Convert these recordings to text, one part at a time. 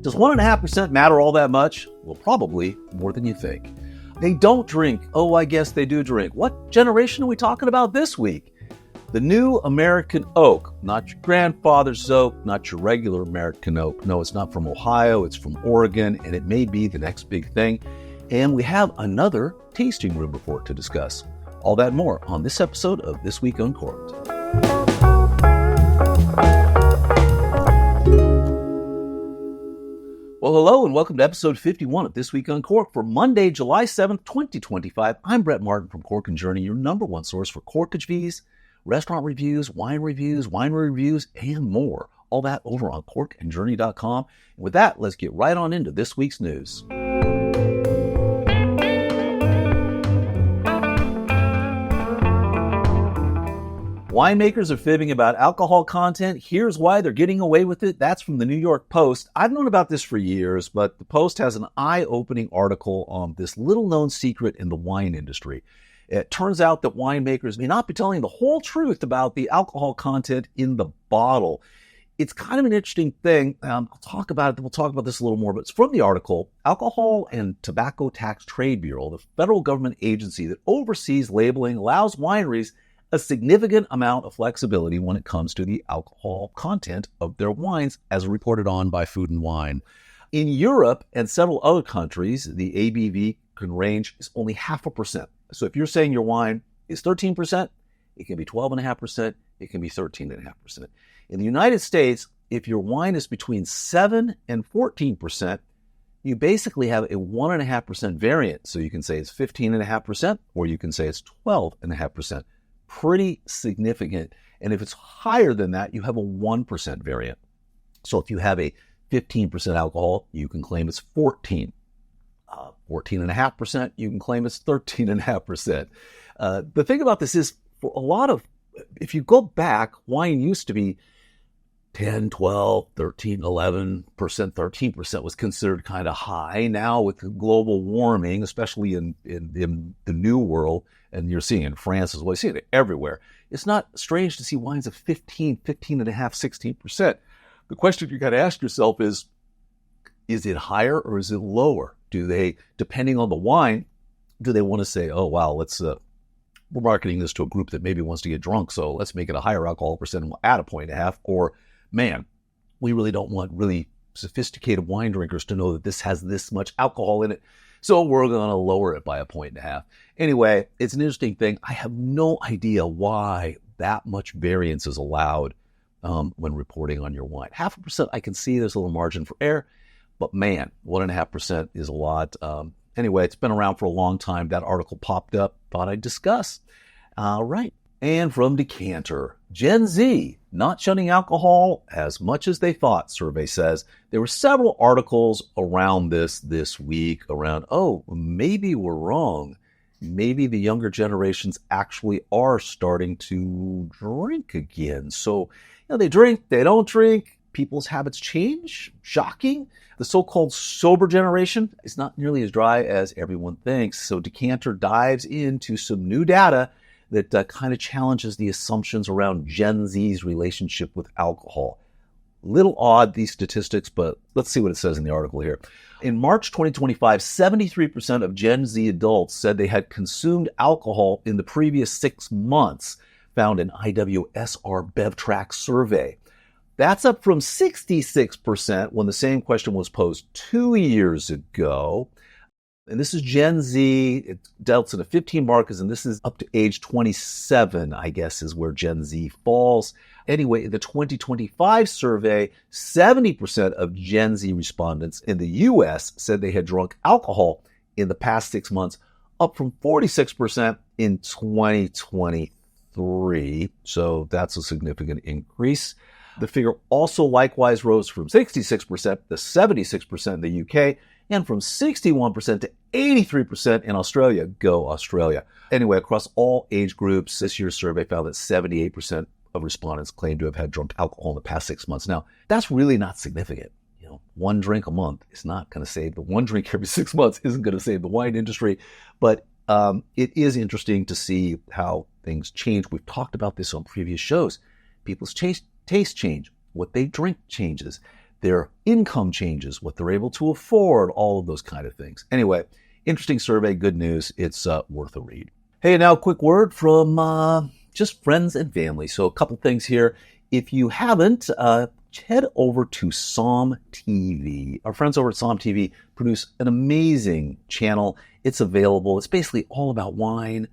Does 1.5% matter all that much? Well, probably more than you think. They don't drink. Oh, I guess they do drink. What generation are we talking about this week? The new American oak, not your grandfather's oak, not your regular American oak. No, it's not from Ohio, it's from Oregon, and it may be the next big thing. And we have another tasting room report to discuss. All that and more on this episode of This Week Uncorked. Well, hello and welcome to episode 51 of This Week Uncorked for Monday, July 7th, 2025. I'm Brett Martin from Cork & Journey, your number one source for Corkage V's, restaurant reviews, winery reviews, and more. All that over on corkandjourney.com. And with that, let's get right on into this week's news. Winemakers are fibbing about alcohol content. Here's why they're getting away with it. That's from the New York Post. I've known about this for years, but the Post has an eye-opening article on this little-known secret in the wine industry. It turns out that winemakers may not be telling the whole truth about the alcohol content in the bottle. It's kind of an interesting thing. I'll talk about it. We'll talk about this a little more, but it's from the article. Alcohol and Tobacco Tax Trade Bureau, the federal government agency that oversees labeling, allows wineries a significant amount of flexibility when it comes to the alcohol content of their wines, as reported on by Food and Wine. In Europe and several other countries, the ABV can range is only 0.5%. So if you're saying your wine is 13%, it can be 12.5%, it can be 13.5%. In the United States, if your wine is between 7 and 14%, you basically have a 1.5% variant. So you can say it's 15.5%, or you can say it's 12.5%. Pretty significant. And if it's higher than that, you have a 1% variant. So if you have a 15% alcohol, you can claim it's 14. 14.5%, you can claim it's 13.5%. The thing about this is, for a lot of, if you go back, wine used to be 10, 12, 13, 11%, 13% was considered kind of high. Now with global warming, especially in the New World, and you're seeing it in France as well, you see it everywhere, it's not strange to see wines of 15, 15.5, 16%. The question you got to ask yourself is it higher or is it lower? Do they, depending on the wine, do they want to say, oh, wow, we're marketing this to a group that maybe wants to get drunk, so let's make it a higher alcohol percent and we'll add 1.5, or man, we really don't want really sophisticated wine drinkers to know that this has this much alcohol in it, so we're going to lower it by 1.5. Anyway, it's an interesting thing. I have no idea why that much variance is allowed when reporting on your wine. 0.5%, I can see there's a little margin for error, but man, 1.5% is a lot. Anyway, it's been around for a long time. That article popped up, thought I'd discuss. All right. And from Decanter, Gen Z not shunning alcohol as much as they thought, survey says. There were several articles around this week around, oh, maybe we're wrong. Maybe the younger generations actually are starting to drink again. So, they drink, they don't drink. People's habits change. Shocking. The so-called sober generation is not nearly as dry as everyone thinks. So Decanter dives into some new data that kind of challenges the assumptions around Gen Z's relationship with alcohol. Little odd, these statistics, but let's see what it says in the article here. In March 2025, 73% of Gen Z adults said they had consumed alcohol in the previous 6 months, found an IWSR BevTrack survey. That's up from 66% when the same question was posed 2 years ago. And this is Gen Z. It dealt into 15 markets, and this is up to age 27, I guess, is where Gen Z falls. Anyway, in the 2025 survey, 70% of Gen Z respondents in the U.S. said they had drunk alcohol in the past 6 months, up from 46% in 2023. So that's a significant increase. The figure also likewise rose from 66% to 76% in the UK, and from 61% to 83% in Australia. Go Australia. Anyway, across all age groups, this year's survey found that 78% of respondents claimed to have had drunk alcohol in the past 6 months. Now, that's really not significant. One drink a month is not going to save the one drink every 6 months isn't going to save the wine industry, but it is interesting to see how things change. We've talked about this on previous shows. People's taste change. What they drink changes. their income changes, what they're able to afford, all of those kind of things. Anyway, interesting survey, good news. It's worth a read. Hey, now a quick word from just friends and family. So a couple things here. If you haven't, head over to SOMM TV. Our friends over at SOMM TV produce an amazing channel. It's available. It's basically all about wine,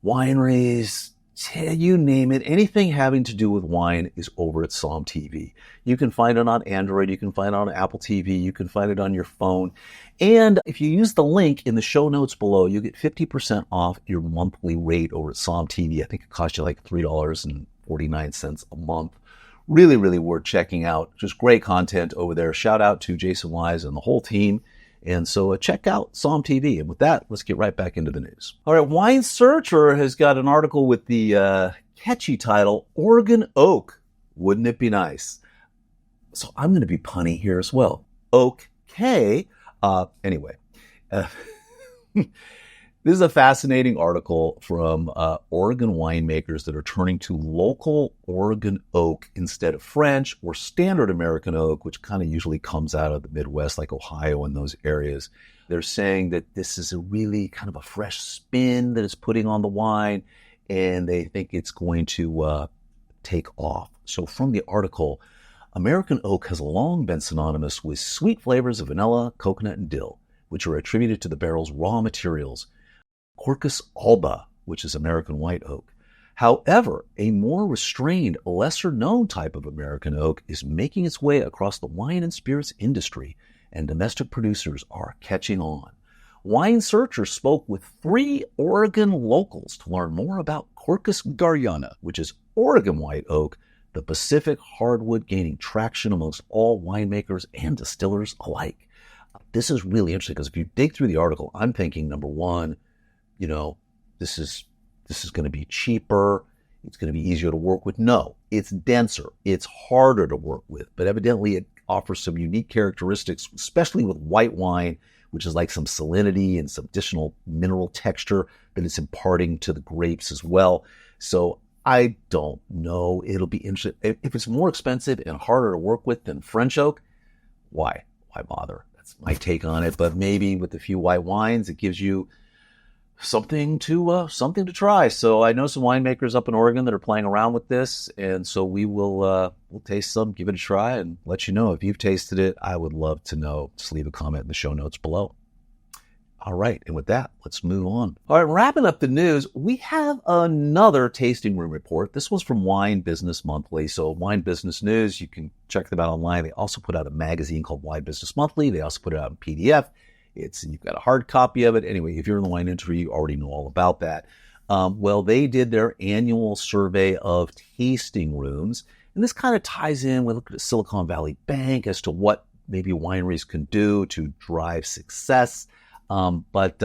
wineries, you name it. Anything having to do with wine is over at SOMM TV. You can find it on Android. You can find it on Apple TV. You can find it on your phone. And if you use the link in the show notes below, you get 50% off your monthly rate over at SOMM TV. I think it costs you like $3.49 a month. Really, really worth checking out. Just great content over there. Shout out to Jason Wise and the whole team. And so check out SOMM TV. And with that, let's get right back into the news. All right, Wine Searcher has got an article with the catchy title, Oregon Oak. Wouldn't it be nice? So I'm going to be punny here as well. Okay. Anyway, this is a fascinating article from Oregon winemakers that are turning to local Oregon oak instead of French or standard American oak, which kind of usually comes out of the Midwest, like Ohio and those areas. They're saying that this is a really kind of a fresh spin that it's putting on the wine, and they think it's going to take off. So from the article, American oak has long been synonymous with sweet flavors of vanilla, coconut, and dill, which are attributed to the barrel's raw materials, Quercus alba, which is American white oak. However, a more restrained, lesser-known type of American oak is making its way across the wine and spirits industry, and domestic producers are catching on. Wine Searcher spoke with 3 Oregon locals to learn more about Quercus garliana, which is Oregon white oak, the Pacific hardwood gaining traction amongst all winemakers and distillers alike. This is really interesting because if you dig through the article, I'm thinking, number one, this is going to be cheaper. It's going to be easier to work with. No, it's denser. It's harder to work with. But evidently it offers some unique characteristics, especially with white wine, which is like some salinity and some additional mineral texture that it's imparting to the grapes as well. So I don't know. It'll be interesting. If it's more expensive and harder to work with than French oak, why? Why bother? That's my take on it. But maybe with a few white wines, it gives you something to try. So I know some winemakers up in Oregon that are playing around with this, and so we'll taste some, give it a try, and let you know if you've tasted it. I would love to know. Just leave a comment in the show notes below. All right, and with that, let's move on. All right, wrapping up the news, we have another tasting room report. This was from Wine Business Monthly. So Wine Business News, you can check them out online. They also put out a magazine called Wine Business Monthly. They also put it out in PDF. You've got a hard copy of it. Anyway, if you're in the wine industry, you already know all about that. Well, they did their annual survey of tasting rooms, and this kind of ties in. We look at Silicon Valley Bank as to what maybe wineries can do to drive success. But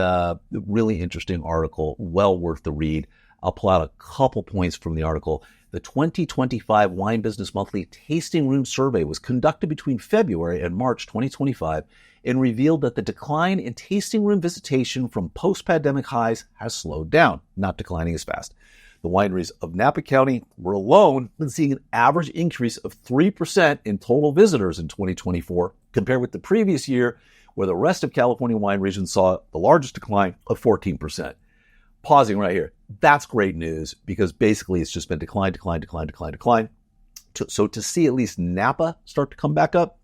really interesting article, well worth the read. I'll pull out a couple points from the article. The 2025 Wine Business Monthly Tasting Room Survey was conducted between February and March 2025 and revealed that the decline in tasting room visitation from post-pandemic highs has slowed down, not declining as fast. The wineries of Napa County were alone in seeing an average increase of 3% in total visitors in 2024, compared with the previous year, where the rest of California wine region saw the largest decline of 14%. Pausing right here. That's great news because basically it's just been decline. So to see at least Napa start to come back up,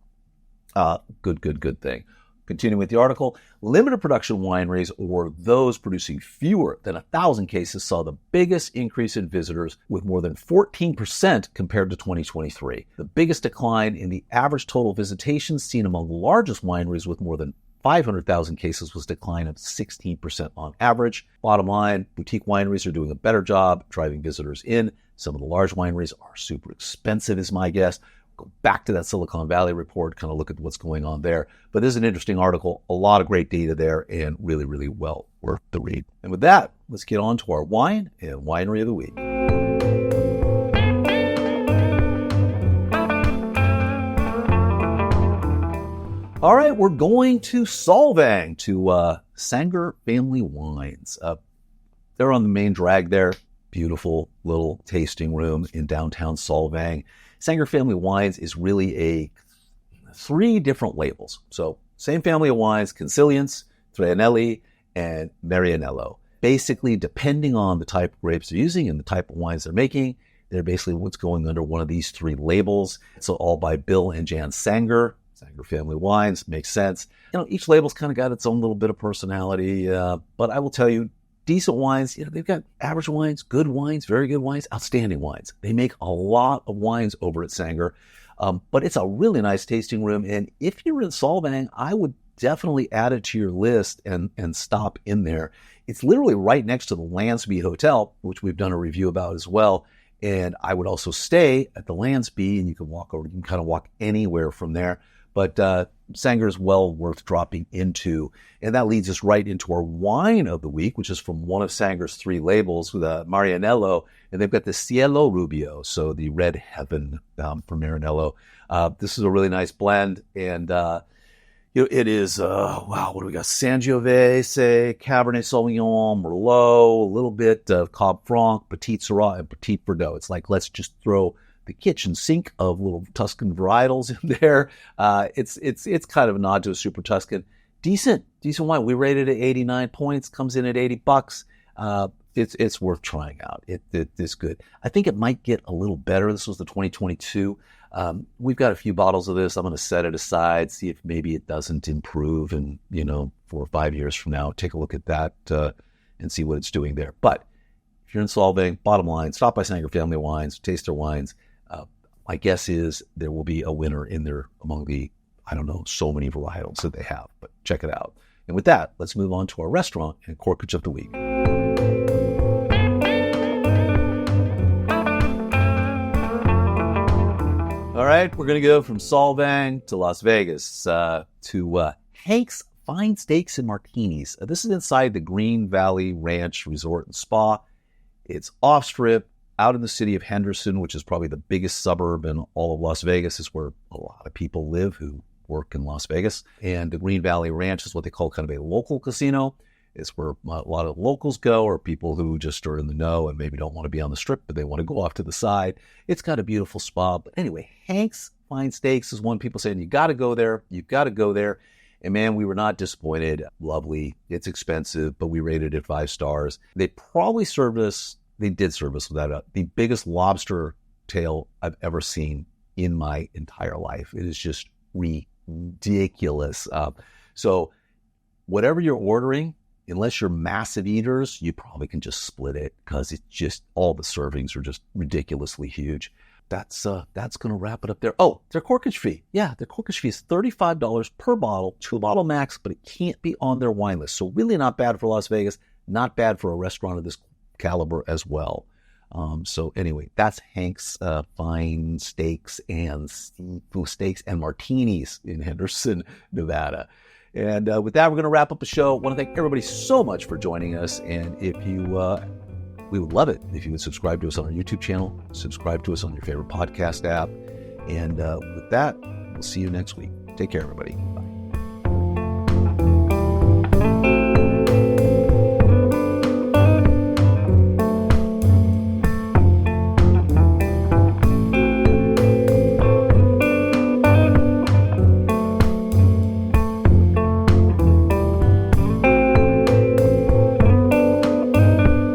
good thing. Continuing with the article, limited production wineries, or those producing fewer than 1,000 cases, saw the biggest increase in visitors with more than 14% compared to 2023. The biggest decline in the average total visitations seen among the largest wineries with more than 500,000 cases was a decline of 16% on average. Bottom line, boutique wineries are doing a better job driving visitors in. Some of the large wineries are super expensive, is my guess. Go back to that Silicon Valley report, kind of look at what's going on there. But this is an interesting article, a lot of great data there, and really, really well worth the read. And with that, let's get on to our wine and winery of the week. All right, we're going to Solvang, to Sanger Family Wines. They're on the main drag there. Beautiful little tasting room in downtown Solvang. Sanger Family Wines is really a 3 different labels. So same family of wines, Consilience, Trianelli, and Marianello. Basically, depending on the type of grapes they're using and the type of wines they're making, they're basically what's going under one of these 3 labels. It's all by Bill and Jan Sanger. Sanger family wines, makes sense. Each label's kind of got its own little bit of personality, but I will tell you, decent wines, they've got average wines, good wines, very good wines, outstanding wines. They make a lot of wines over at Sanger, but it's a really nice tasting room. And if you're in Solvang, I would definitely add it to your list and stop in there. It's literally right next to the Lansby Hotel, which we've done a review about as well. And I would also stay at the Lansby, and you can walk over, you can kind of walk anywhere from there. But Sanger is well worth dropping into. And that leads us right into our wine of the week, which is from one of Sanger's 3 labels with Marianello. And they've got the Cielo Rubio, so the red heaven from Marianello. This is a really nice blend. And, it is, wow, what do we got? Sangiovese, Cabernet Sauvignon, Merlot, a little bit of Cab Franc, Petit Syrah, and Petit Verdot. It's like, let's just throw the kitchen sink of little Tuscan varietals in there. It's kind of a nod to a super Tuscan. Decent wine. We rated it 89 points, comes in at $80. It's worth trying out. It's good. I think it might get a little better. This was the 2022. We've got a few bottles of this. I'm going to set it aside, see if maybe it doesn't improve. And, 4 or 5 years from now, take a look at that and see what it's doing there. But if you're in Solvang, bottom line, stop by Sanger Family Wines, taste their wines. My guess is there will be a winner in there among the, so many varietals that they have. But check it out. And with that, let's move on to our restaurant and Corkage of the week. All right, we're going to go from Solvang to Las Vegas to Hank's Fine Steaks and Martinis. This is inside the Green Valley Ranch Resort and Spa. It's off-strip, out in the city of Henderson, which is probably the biggest suburb in all of Las Vegas. Is where a lot of people live who work in Las Vegas. And the Green Valley Ranch is what they call kind of a local casino. It's where a lot of locals go, or people who just are in the know and maybe don't want to be on the strip, but they want to go off to the side. It's got a beautiful spa. But anyway, Hank's Fine Steaks is one people saying, you got to go there. You've got to go there. And man, we were not disappointed. Lovely. It's expensive, but we rated it 5 stars. They did serve us without the biggest lobster tail I've ever seen in my entire life. It is just ridiculous. So whatever you're ordering, unless you're massive eaters, you probably can just split it because it's just all the servings are just ridiculously huge. That's going to wrap it up there. Oh, their corkage fee. Yeah, their corkage fee is $35 per bottle, 2-bottle max, but it can't be on their wine list. So really not bad for Las Vegas, not bad for a restaurant of this caliber as well. So anyway, that's Hank's Fine Steaks and Seafood Steaks and Martinis in Henderson, Nevada. And with that, we're going to wrap up the show. I want to thank everybody so much for joining us. And if you, we would love it if you would subscribe to us on our YouTube channel, subscribe to us on your favorite podcast app. And with that, we'll see you next week. Take care, everybody.